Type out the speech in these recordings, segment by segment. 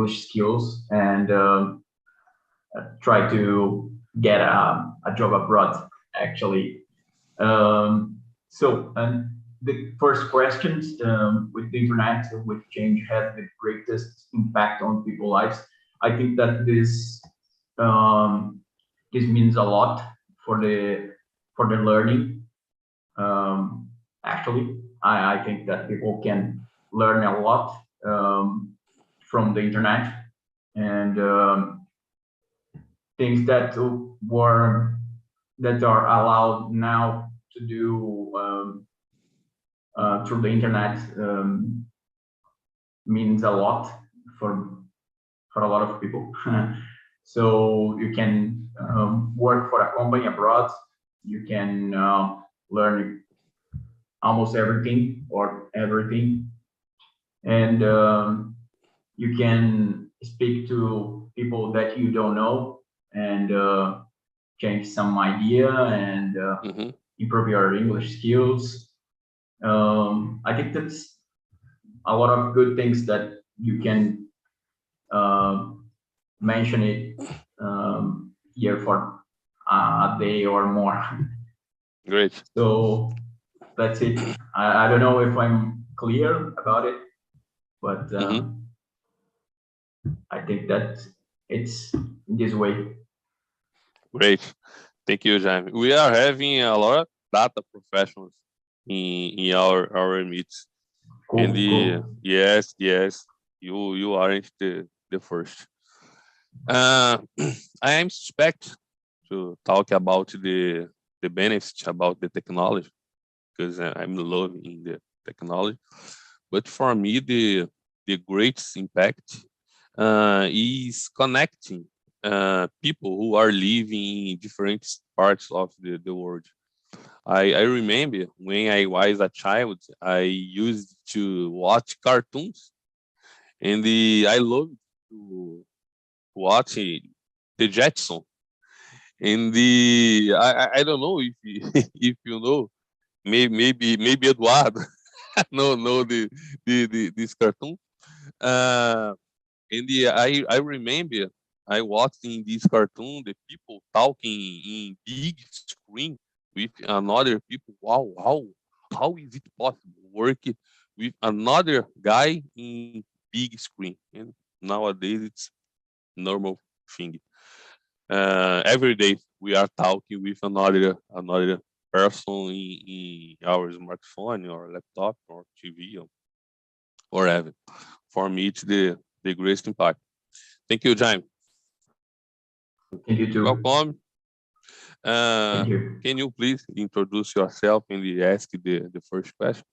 English skills and try to get a job abroad, actually. And the first questions with the internet, with change, had the greatest impact on people's lives. I think that this means a lot for the learning. Actually, I think that people can learn a lot from the internet, and things that are allowed now to do through the internet means a lot for a lot of people. So you can work for a company abroad. You can learn almost everything or everything, and you can speak to people that you don't know and change some idea and improve your English skills. I think that's a lot of good things that you can mention it here for a day or more. Great. So that's it. I don't know if I'm clear about it, but I think that it's this way. Great. Thank you, Jaime. We are having a lot of data professionals in our meets. Cool, And cool. yes, you aren't the first. I am suspect to talk about the benefits about the technology, because I'm loving the technology. But for me, the greatest impact is connecting people who are living in different parts of the world. I remember when I was a child, I used to watch cartoons, and I loved to watch the Jetson. And I don't know if if you know, maybe Eduardo know this cartoon. I remember I watched in this cartoon the people talking in big screen with another people. Wow, how is it possible work with another guy in big screen? And nowadays it's normal thing. Every day we are talking with another person in our smartphone or laptop or TV or whatever. For me, it's the greatest impact. Thank you, Jaime. Thank you too. Welcome. Thank you. Can you please introduce yourself and ask the first question?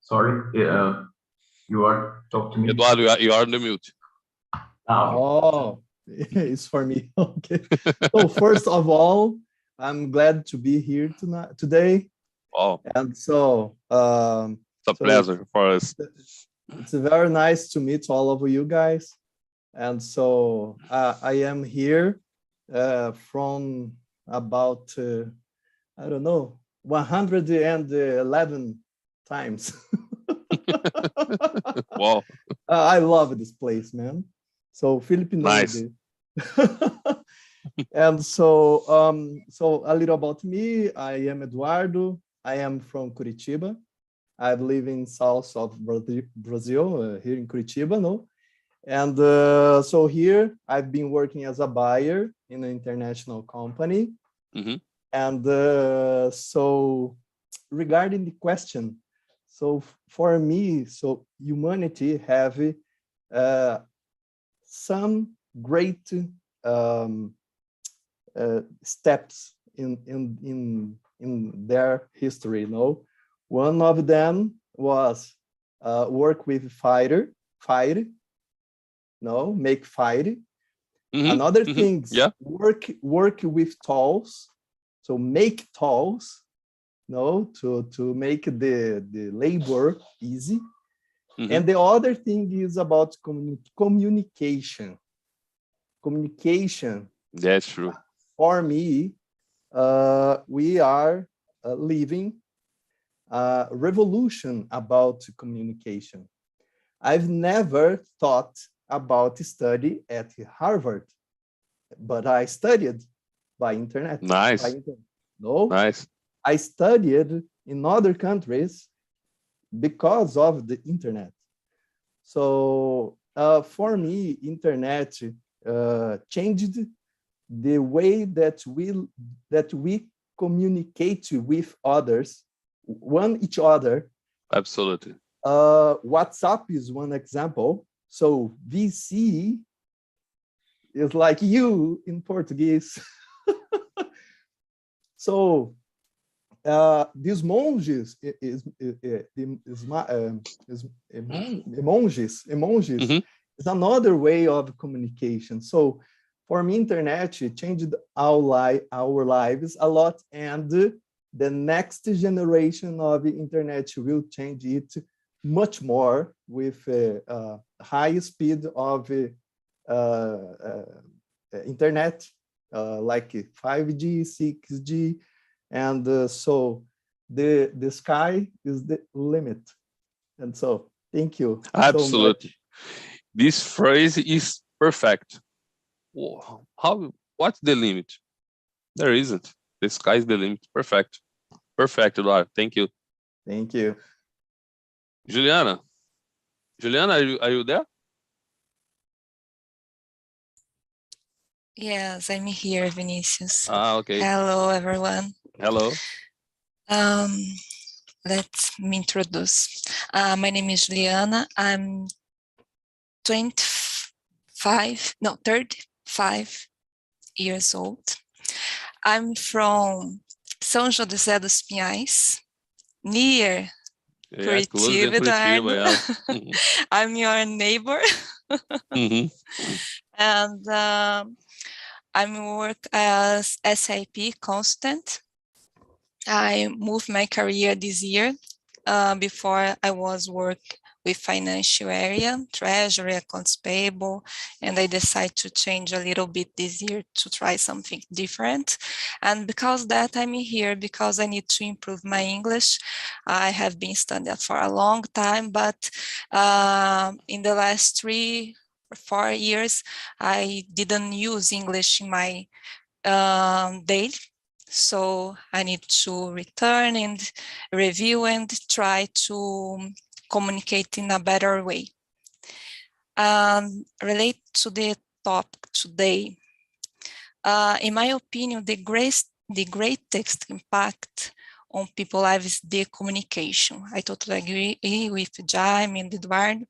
Sorry, you are talking to me. Eduardo, you are on the mute. Oh, it's for me. Okay. So first of all, I'm glad to be here today. Wow. And so it's a pleasure for us. It's very nice to meet all of you guys. And so I am here from about, I don't know, 111 times. Wow. I love this place, man. So Philip knows it. And so a little about me. I am Eduardo. I am from Curitiba. I live in south of Brazil, here in Curitiba, no? And so here I've been working as a buyer in an international company. And so regarding the question, so for me, so humanity have some great steps in their history, you know. One of them was work with fire, no, make fire. Another thing, work with tools, so make tools, no, to make the labor easy. And the other thing is about communication. Communication. That's true. For me, we are living a revolution about communication. I've never thought about study at Harvard, but I studied by internet. Nice. No, Nice. I studied in other countries because of the internet. So for me, internet changed the way that we communicate with others, each other. Absolutely. WhatsApp is one example. So VC is like you in Portuguese. So these emojis is another way of communication. So for me, internet changed our lives a lot, and the next generation of internet will change it much more with high speed of internet, like 5G, 6G, and so the sky is the limit. And so thank you. Absolutely. So this phrase is perfect. What's the limit? There isn't. The sky is the limit. Perfect. Perfect, Eduardo. Thank you. Thank you. Juliana, are you there? Yes, I'm here, Vinicius. Okay. Hello, everyone. Hello. Let me introduce. My name is Juliana. I'm 35 years old. I'm from São José dos Pinhais, near Curitiba. I'm your neighbor. And I work as SAP consultant. I moved my career this year. Before I was working with financial area, treasury, accounts payable, and I decided to change a little bit this year to try something different. And because that, I'm here because I need to improve my English. I have been studying for a long time, but in the last 3 or 4 years, I didn't use English in my daily. So I need to return and review and try to communicate in a better way. Relate to the topic today. In my opinion, the greatest impact on people's lives is the communication. I totally agree with Jaime and Eduardo.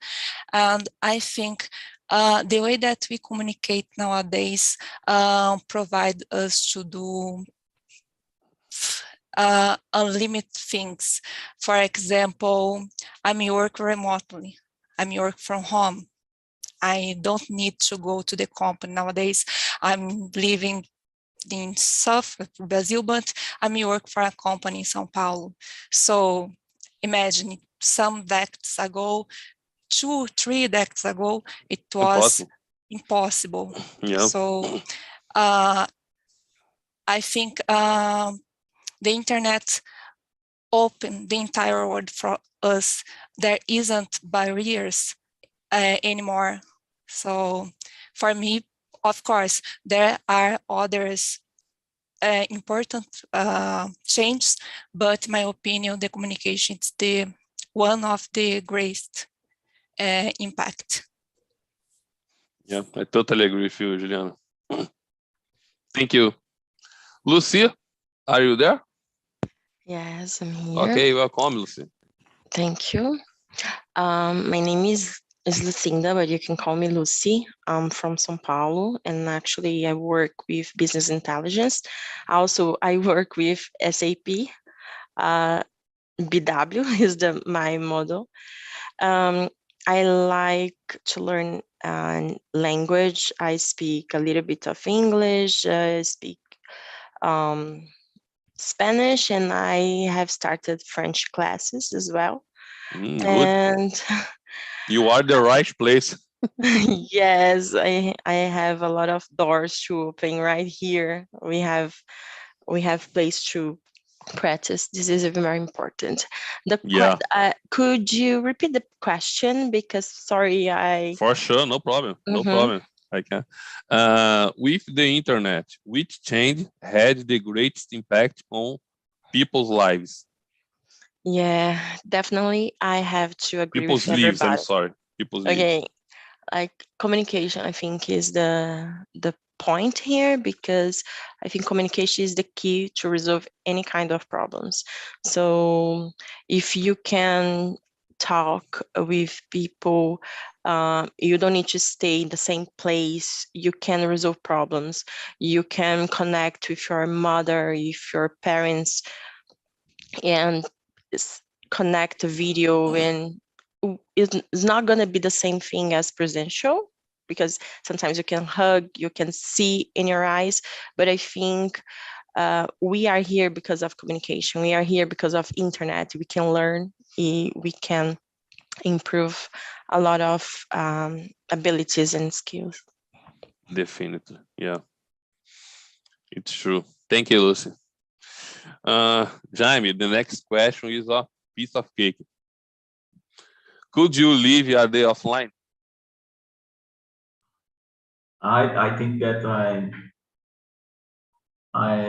And I think the way that we communicate nowadays provide us to do unlimited things. For example, I'm work remotely. I'm work from home. I don't need to go to the company nowadays. I'm living in South Brazil, but I'm work for a company in São Paulo. So imagine some decades ago, 2-3 decades ago, it was impossible. Yeah. So I think the internet opened the entire world for us. There isn't barriers anymore. So for me, of course, there are others important changes, but in my opinion, the communication is the one of the greatest impact. Yeah, I totally agree with you, Juliana. Thank you. Lucy, are you there? Yes, I'm here. Okay, welcome, Lucy. Thank you. My name is Lucinda, but you can call me Lucy. I'm from São Paulo, and actually I work with business intelligence. Also, I work with SAP. BW is my model. I like to learn language. I speak a little bit of English, I speak Spanish, and I have started French classes as well. And you are the right place. Yes, I have a lot of doors to open right here. We have place to practice. This is very important. Yeah, Could you repeat the question? Because sorry, for sure. No problem. No Mhm. problem. I can. With the internet, which change had the greatest impact on people's lives? Yeah, definitely. I have to agree People's with lives. I'm everybody. sorry. People's lives. Okay, like communication, I think is the point here, because I think communication is the key to resolve any kind of problems. So if you can talk with people, you don't need to stay in the same place. You can resolve problems. You can connect with your mother, with your parents, and connect a video, and it's not going to be the same thing as presential, because sometimes you can hug, you can see in your eyes, but I think we are here because of communication. We are here because of internet. We can learn, we can improve a lot of abilities and skills. Definitely. Yeah, it's true. Thank you, Lucy. Jaime, the next question is a piece of cake. Could you live a day offline? I think that I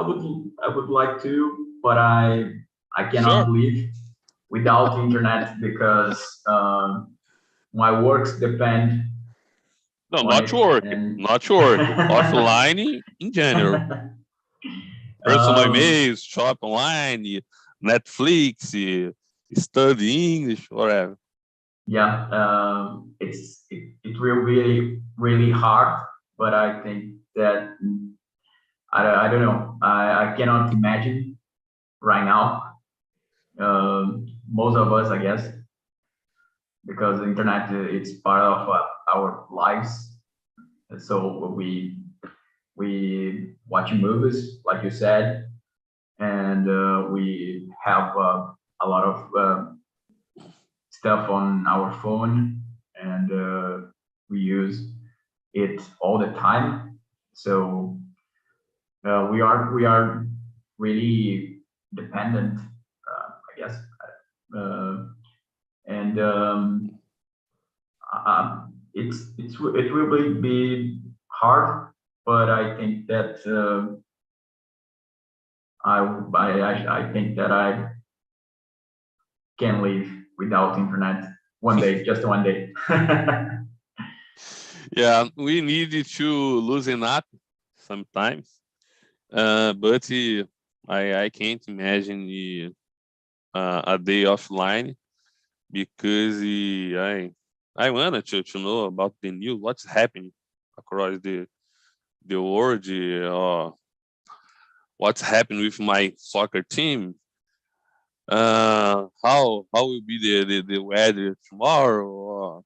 would like to, but I cannot Sure. live without internet because my works depend No, on not it. work. And Not work. Offline in general. Personal um, emails, shop online, Netflix, study English, whatever. yeah, it will be really hard, but I think that I don't know. I cannot imagine right now. Most of us, I guess, because the internet it's part of our lives. So we watch movies, like you said, and we have a lot of stuff on our phone, and we use it all the time. So we are really dependent, I guess, uh, and it will be hard, but I think that I think that I can live without internet one day, just one day. Yeah, we need to loosen up sometimes. But I can't imagine a day offline because I wanted to know about the news, what's happening across the world, or what's happening with my soccer team. How will be the weather tomorrow? Or,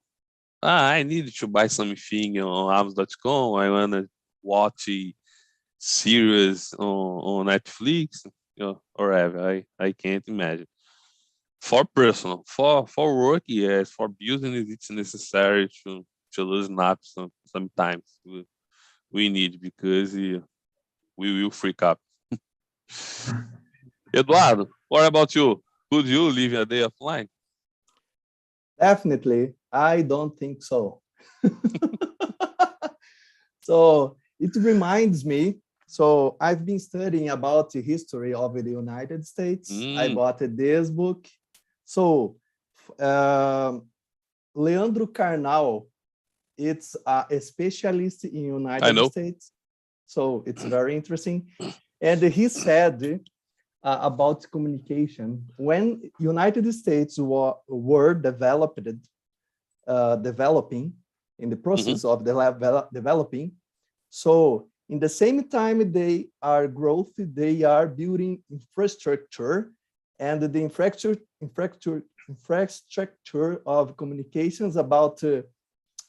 I need to buy something on Amazon.com. I wanna watch a series on Netflix, or whatever. I can't imagine. For personal, for work, yes. For business, it's necessary to loosen up sometimes. We need, because we will freak up. Eduardo, what about you? Could you live a day offline? Definitely, I don't think so. So it reminds me, so I've been studying about the history of the United States. I bought this book. So Leandro Carnal, it's a specialist in I United know. States. So it's very interesting. And he said about communication, when United States were developing, in the process of developing, so in the same time they are growth, they are building infrastructure, and the infrastructure of communications about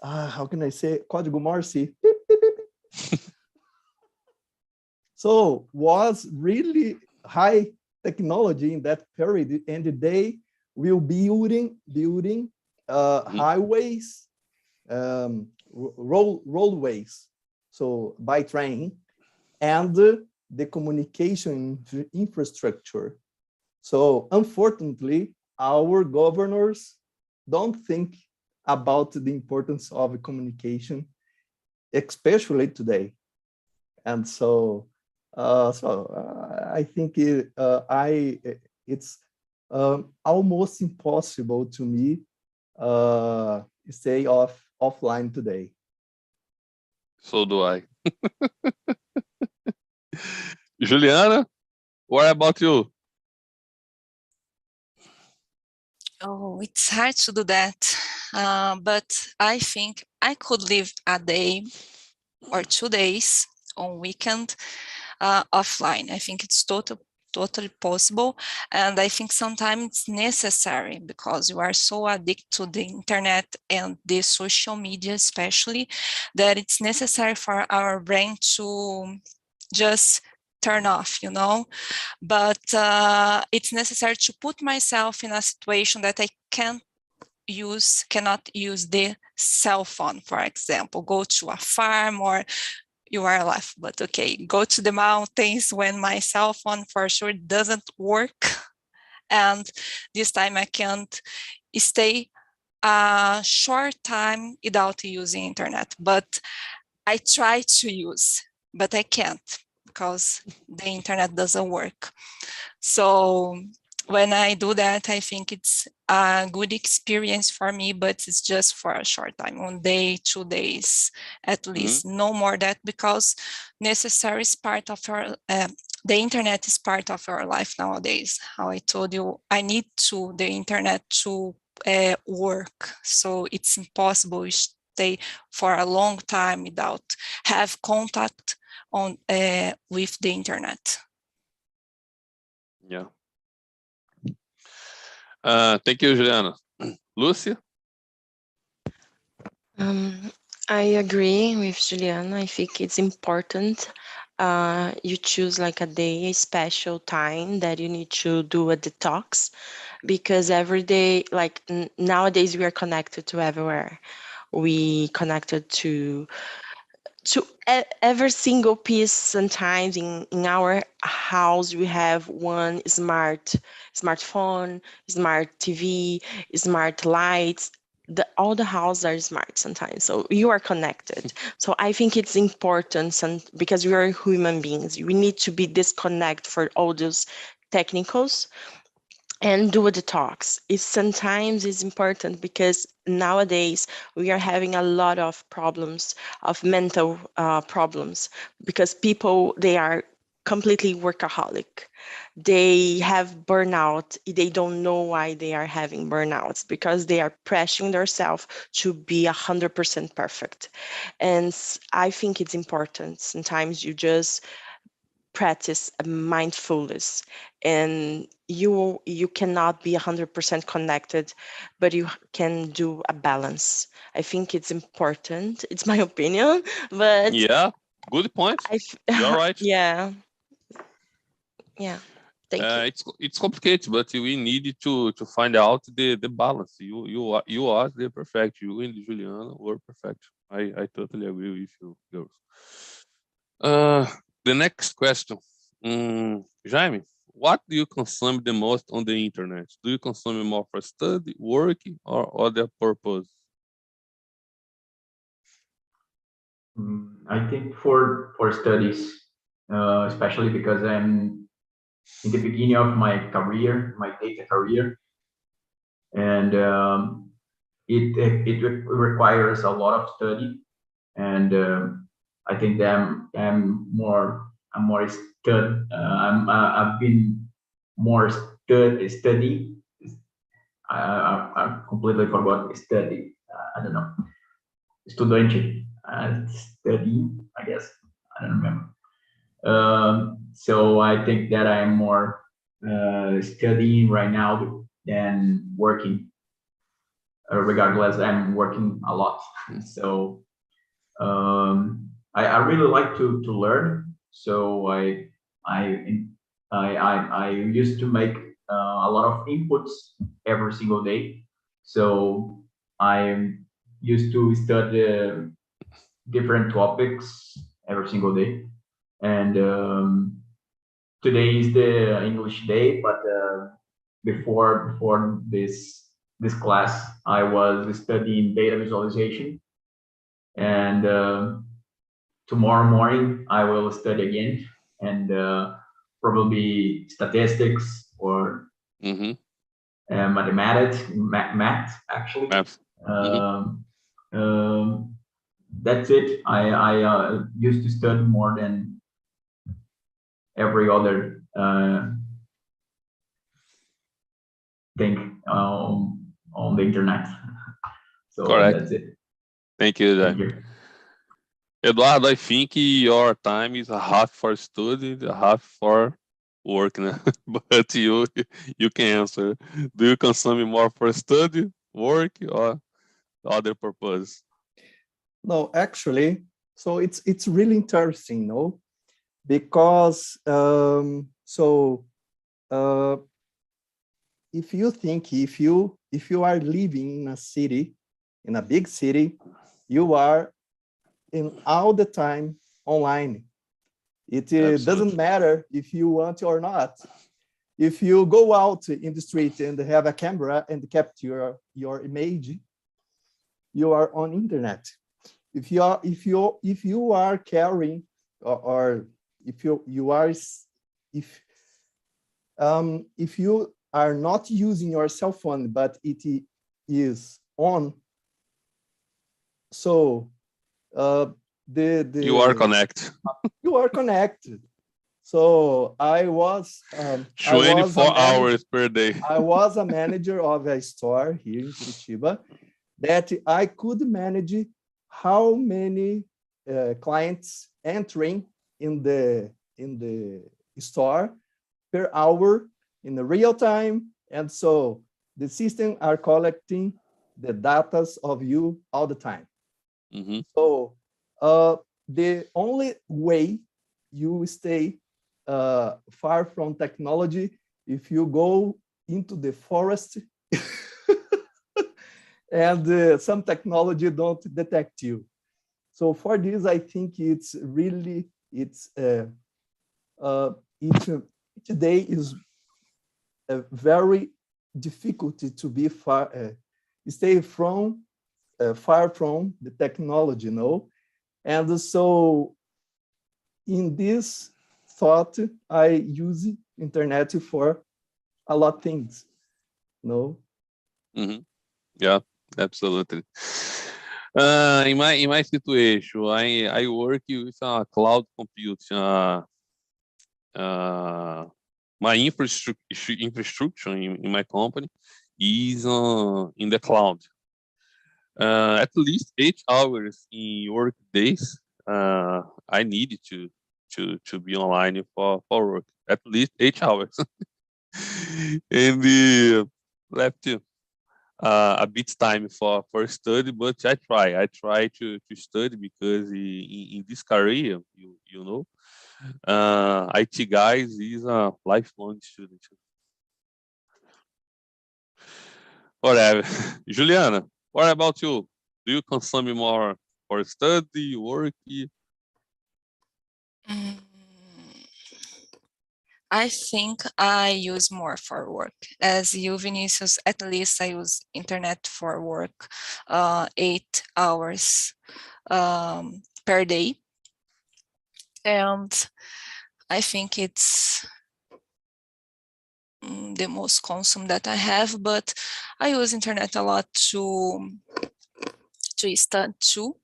how can I say, código Morse. So was really high technology in that period, and they will be building highways, roadways, so by train, and the communication infrastructure. So unfortunately, our governors don't think about the importance of communication, especially today. And so, I think it's almost impossible to me stay offline today. So do I. Juliana, what about you? Oh, it's hard to do that. But I think I could live a day or 2 days on weekend offline. I think it's totally possible. And I think sometimes it's necessary because you are so addicted to the internet and the social media especially, that it's necessary for our brain to just turn off, you know. But it's necessary to put myself in a situation that I cannot use the cell phone, for example, go to a farm, or you are left, but okay, go to the mountains when my cell phone for sure doesn't work. And this time I can't stay a short time without using internet, but I try to use, but I can't because the internet doesn't work. So when I do that, I think it's a good experience for me, but it's just for a short time, 1 day, 2 days, at least, no more that, because necessary is part of our, the internet is part of our life nowadays. How I told you, I need the internet to work. So it's impossible to stay for a long time without have contact on with the internet. Yeah. Thank you, Juliana. Lucia? I agree with Juliana. I think it's important you choose like a day, a special time that you need to do a detox, because every day, like nowadays, we are connected to everywhere. We connected to every single piece. Sometimes in our house we have one smartphone, smart TV, smart lights. All the houses are smart sometimes, so you are connected. So I think it's important, because we are human beings, we need to be disconnected for all those technicals and do a detox. Sometimes it's important because nowadays we are having a lot of problems of mental problems, because people, they are completely workaholic. They have burnout. They don't know why they are having burnouts, because they are pressuring themselves to be 100% perfect. And I think it's important. Sometimes you just practice mindfulness, and you cannot be 100% connected, but you can do a balance. I think it's important. It's my opinion, but Yeah, good point. You're right. yeah. Thank you. It's complicated, but we need to find out the balance. You are the perfect. You and Juliana were perfect. I totally agree with you, girls. The next question, Jaime, what do you consume the most on the internet? Do you consume it more for study, work, or other purpose? I think for studies, especially because I'm in the beginning of my career, my data career, and it requires a lot of study, and I think that I'm more I've been more study. I completely forgot study. I don't know. Estudante, study, I guess. I don't remember. So I think that I'm more studying right now than working. Regardless, I'm working a lot. So I really like to learn. So I used to make a lot of inputs every single day. So I used to study different topics every single day, and today is the English day, but before this class, I was studying data visualization, and tomorrow morning I will study again, and probably statistics or mathematics, math actually. Math. That's it. I used to study more than every other thing on the internet. So Correct. that's it. Thank you, Thank you. Eduardo, I think your time is a half for study, a half for work, né? But you can answer. Do you consume more for study, work, or other purpose? No, actually, so it's really interesting, no? Because if you think if you are living in a city, in a big city, you are in all the time online. It doesn't matter if you want or not. If you go out in the street and have a camera and capture your image, you are on internet. If you are carrying or if you are not using your cell phone but it is on, so you are connected. You are connected. So I was 24 hours per day. I was a manager of a store here in Curitiba that I could manage how many clients entering in the store per hour in the real time, and so the system are collecting the data of you all the time. So the only way you stay far from technology if you go into the forest and some technology don't detect you. So for this, I think it's really today is very difficult to be stay from far from the technology, no? And so in this thought, I use internet for a lot of things, no? Yeah, absolutely. In my situation, I work with cloud computing. My infrastructure in my company is in the cloud. At least 8 hours in work days, I need to be online for work. At least 8 hours, and left a bit time for study. But I try to study because in this career, you know, IT guys is a lifelong student. Whatever. Juliana, what about you? Do you consume more for study, work? I think I use more for work. As you, Vinicius, at least I use internet for work 8 hours per day. And I think it's the most consume that I have, but I use internet a lot to study too,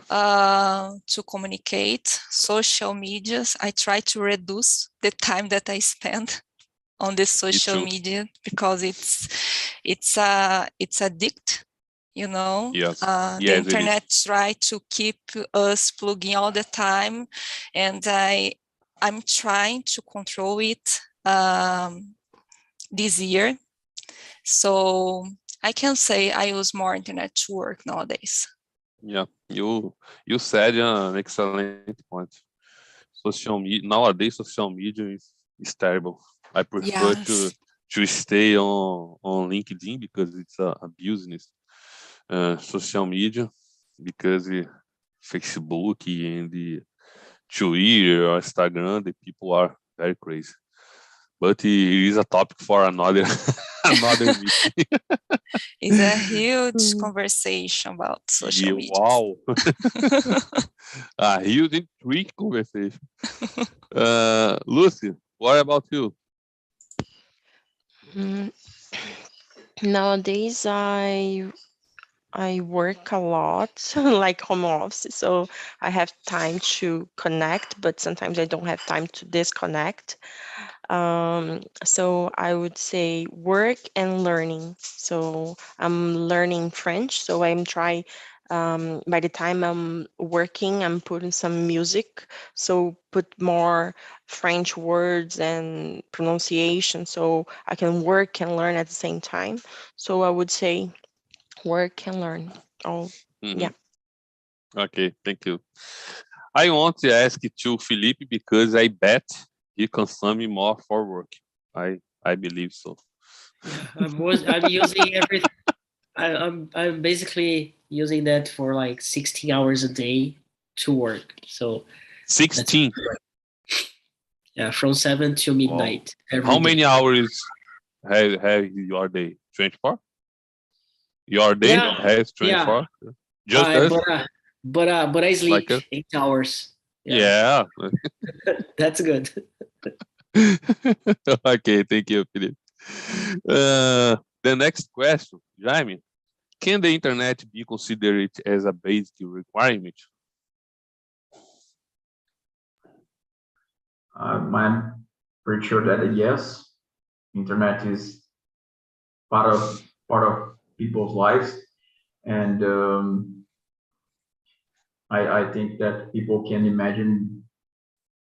to communicate, social medias. I try to reduce the time that I spend on the social media because it's addict, you know. Yes. The internet try to keep us plugging all the time, and I'm trying to control it this year. So I can say I use more internet to work nowadays. Yeah, you said an excellent point. Social media nowadays, social media is terrible. I prefer to stay on LinkedIn because it's a business social media, because Facebook and the Twitter or Instagram, the people are very crazy. But it is a topic for another another meeting. It's a huge conversation about social media. Wow. A huge and tricky conversation. Lucy, what about you? Mm, Nowadays, I work a lot, like home office, so I have time to connect, but sometimes I don't have time to disconnect. So I would say work and learning. So I'm learning French, so I'm trying. By the time I'm working, I'm putting some music, so put more French words and pronunciation, so I can work and learn at the same time. So I would say work and learn. Oh, yeah. Okay, thank you. I want to ask to Felipe because I bet he consumes more for work. I believe so. Yeah, I'm using everything. I'm basically using that for like 16 hours a day to work. So 16. yeah, from 7 to midnight. Every How day. many hours have your day? 24? Your day Yeah, has 24? Just Uh, us? but I sleep Like us? 8 hours. Yeah. That's good. Okay, thank you, Felipe. The next question, Jaime, can the internet be considered as a basic requirement? I'm pretty sure that yes, internet is part of people's lives, and I think that people can imagine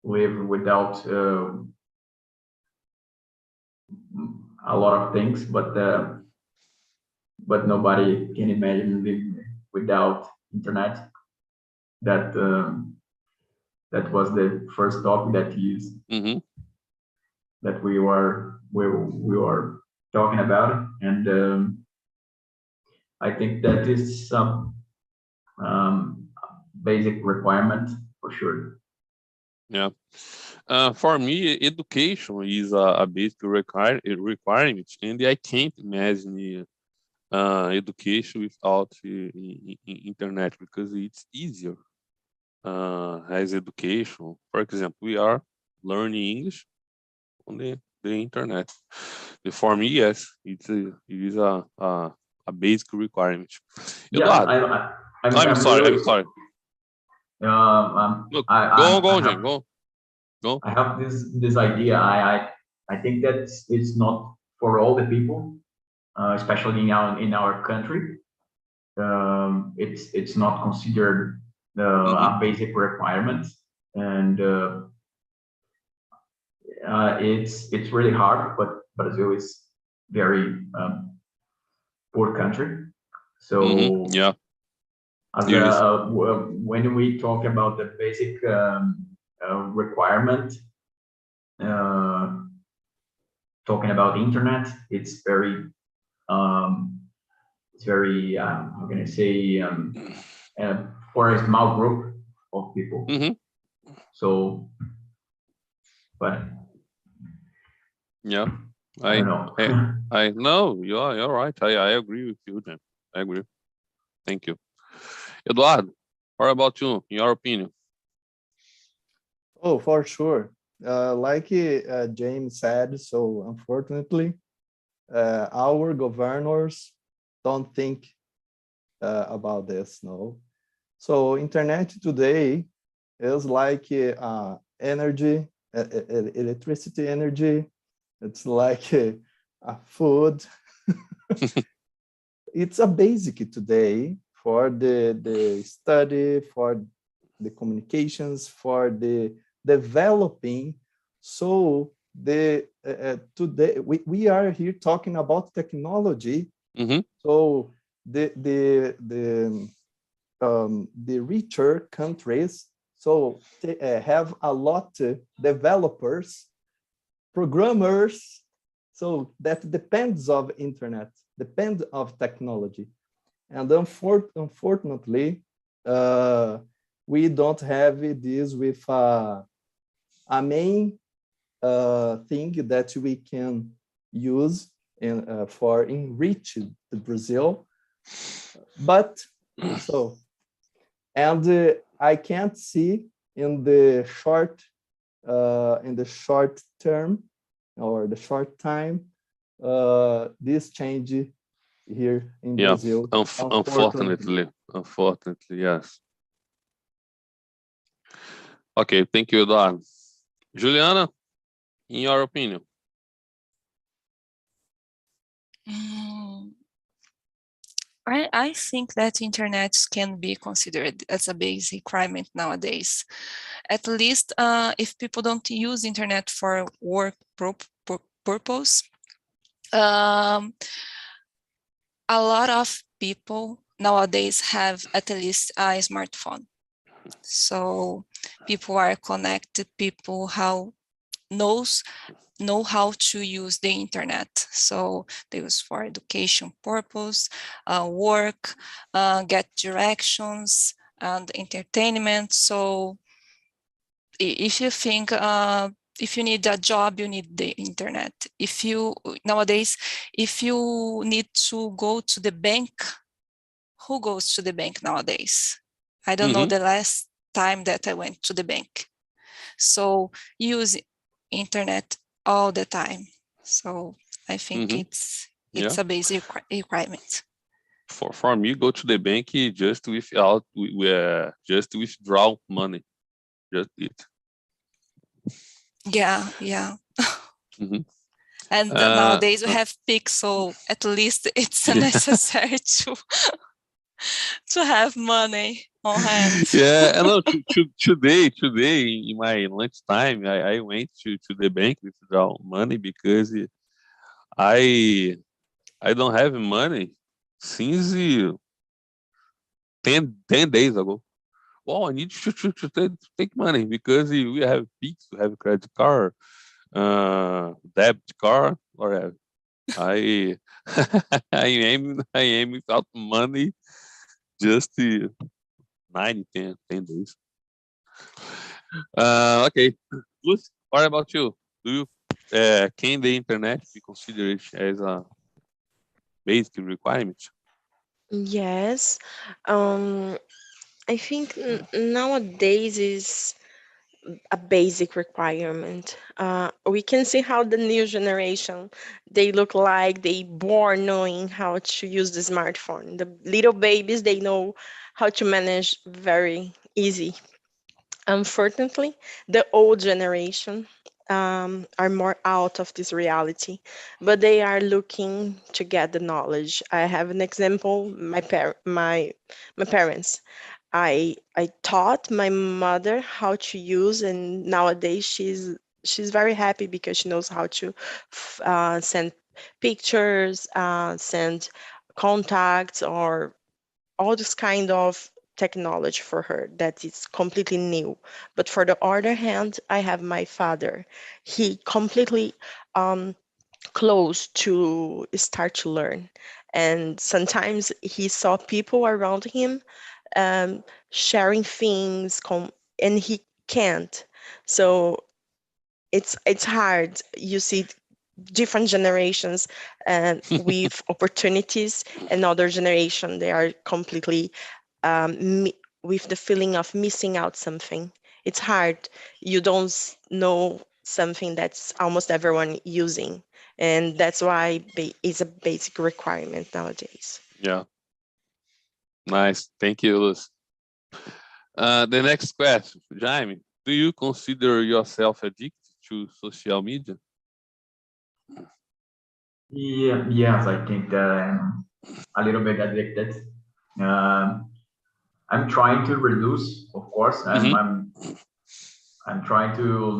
live without a lot of things, but nobody can imagine living without internet. That that was the first topic that used Mm-hmm. that we were talking about, and I think that is some basic requirement for sure. Yeah. For me, education is a basic requirement, and I can't imagine education without internet because it's easier as education. For example, we are learning English on the internet. For me, yes, it is a basic requirement. Yeah, Eduardo, I'm I'm sorry. really. I'm sorry. Look, I, go on, I, go I on, have James. Go. I have this idea. I think that it's not for all the people, especially in our country. It's not considered Mm-hmm. a basic requirement, and it's really hard. But Brazil is very poor country, Mm-hmm. so Yeah, as it is. when we talk about the basic requirement, uh, talking about internet, um, it's very how can I say for a small group of people. Mm-hmm. So, but Yeah, I don't I, know. I know you're right. I agree with you, Jim. I agree. Thank you, Eduardo. What about you? In your opinion? Oh, for sure. Like James said, so unfortunately, our governors don't think about this, no. So internet today is like energy, electricity energy. It's like a food. It's a basic today for the study, for the communications, for the developing. So the today we are here talking about technology. Mm-hmm. So the richer countries so they have a lot developers, programmers, so that depends of internet, depends of technology, and unfortunately we don't have this with a main thing that we can use for enrich the Brazil. But so, and I can't see in the short term or the short time this change here in Brazil. Unfortunately, yes. Okay, thank you, Eduardo. Juliana, in your opinion? I think that internet can be considered as a basic requirement nowadays. At least if people don't use internet for work purpose. A lot of people nowadays have at least a smartphone. So people are connected, people know how to use the internet. So they use for education purpose, work, get directions and entertainment. So if you think if you need a job, you need the internet. Nowadays, if you need to go to the bank, who goes to the bank nowadays? I don't know the last time that I went to the bank. So use internet all the time. So I think it's a basic requirement. For me, go to the bank just withdraw money. Just it. Yeah. And nowadays we have Pix, so at least it's necessary to have money on hand. Yeah, I know. Today in my lunchtime, I went to the bank to withdraw money because I don't have money since 10 days ago. Well, I need to take money because we have Pix, we have credit card, debit card, whatever. I I am without money just 10 days. Okay, Lucy, what about you? Do you can the internet be considered as a basic requirement? Yes. I think nowadays is a basic requirement. We can see how the new generation, they look like they born knowing how to use the smartphone. The little babies, they know how to manage very easy. Unfortunately, the old generation are more out of this reality, but they are looking to get the knowledge. I have an example. My parents. I taught my mother how to use, and nowadays she's very happy because she knows how to send pictures, send contacts, or all this kind of technology for her that is completely new. But for the other hand, I have my father. He completely close to start to learn, and sometimes he saw people around him sharing things, and he can't. So it's hard. You see different generations with opportunities, and other generation they are completely with the feeling of missing out something. It's hard. You don't know something that's almost everyone using, and that's why it's a basic requirement nowadays. Yeah, nice. Thank you, Lucy. The next question, Jaime, do you consider yourself addicted to social media? Yeah, yes, I think that I'm a little bit addicted. I'm trying to reduce, of course. I'm trying to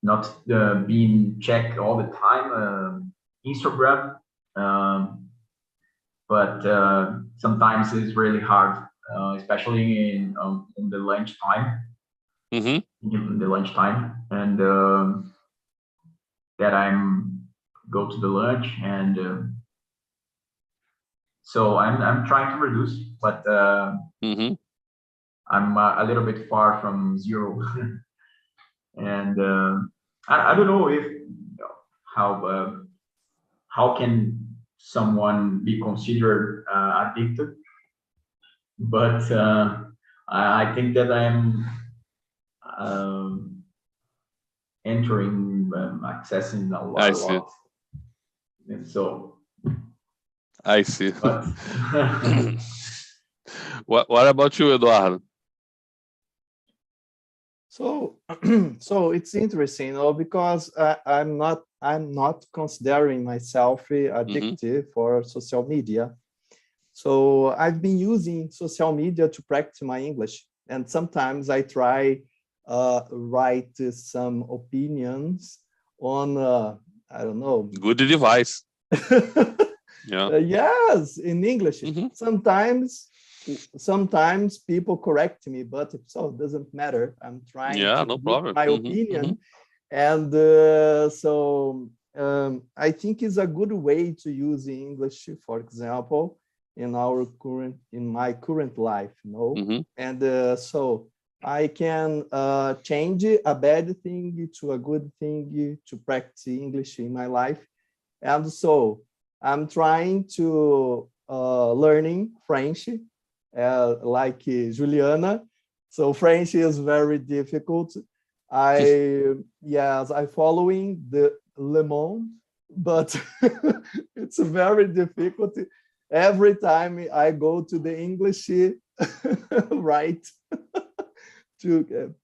not being checked all the time. Instagram, but sometimes it's really hard, especially in the lunch time. In the lunchtime, and that I'm go to the lunch, and so I'm trying to reduce, but I'm a little bit far from zero. And I don't know if how can someone be considered addicted, but I think that I'm entering, accessing a I lot, see. and so. I see. But What about you, Eduardo? So, so it's interesting, because I'm not considering myself addictive for social media. So I've been using social media to practice my English, and sometimes I try write some opinions on I don't know. Good device. Yeah. Yes, in English. Mhm. Sometimes people correct me, but so it doesn't matter. I'm trying Yeah, to no give problem. my Mhm, opinion, and so I think it's a good way to use English, for example, in my current life, mhm. and so I can change a bad thing to a good thing to practice English in my life. And so I'm trying to learning French, like Juliana. So French is very difficult. I following the Le Monde, but it's very difficult. Every time I go to the English right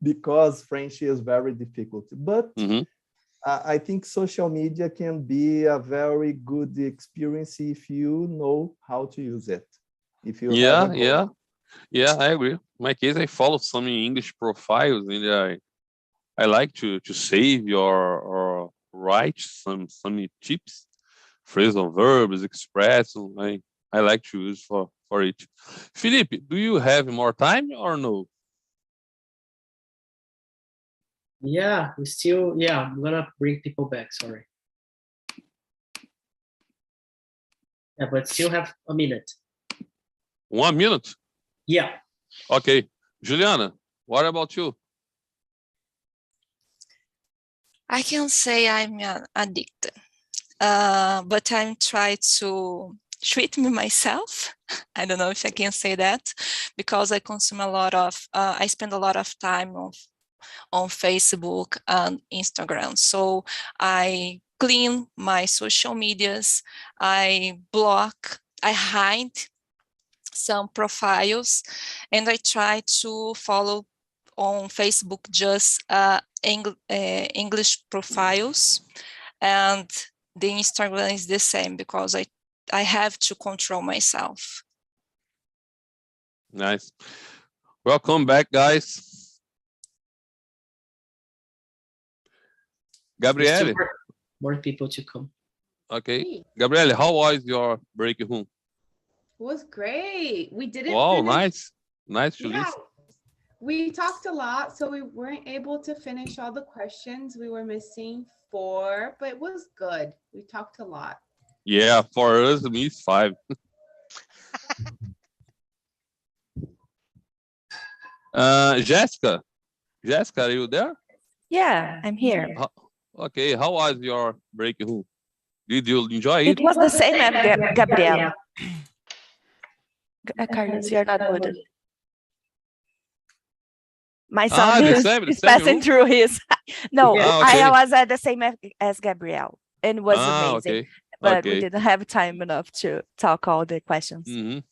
because French is very difficult. But Mhm. I think social media can be a very good experience if you know how to use it. If you have a goal. Yeah, I agree. In my case, I follow some English profiles, and I like to save or write some tips, phrasal verbs, expression. I like to use for it. Felipe, do you have more time or no? Yeah, I'm gonna bring people back, sorry. Yeah, but still have a minute. 1 minute? Yeah. Okay. Juliana, what about you? I can say I'm addicted, but I'm trying to treat me myself. I don't know if I can say that, because I consume a lot of, I spend a lot of time on Facebook and Instagram. So I clean my social medias, I block, I hide some profiles, and I try to follow on Facebook just English profiles, and the Instagram is the same because I have to control myself. Nice. Welcome back, guys. There's still Gabriele. more people to come. Okay. Hey, Gabriele, how was your break home? it was great. We didn't Wow, finish. nice. Nice to Yeah, listen. we talked a lot, so we weren't able to finish all the questions. We were missing 4, but it was good. We talked a lot. Yeah, for us, me, it's 5. Jessica. Jessica, are you there? Yeah, I'm here. Okay, how was your break home? Did you enjoy it? It was the same as Gabriel. Carlos, you're not muted. My son the is same passing room? through his. No, okay. I was at the same as Gabriel, and it was amazing. Okay. But we Okay. didn't have time enough to talk all the questions. Mhm.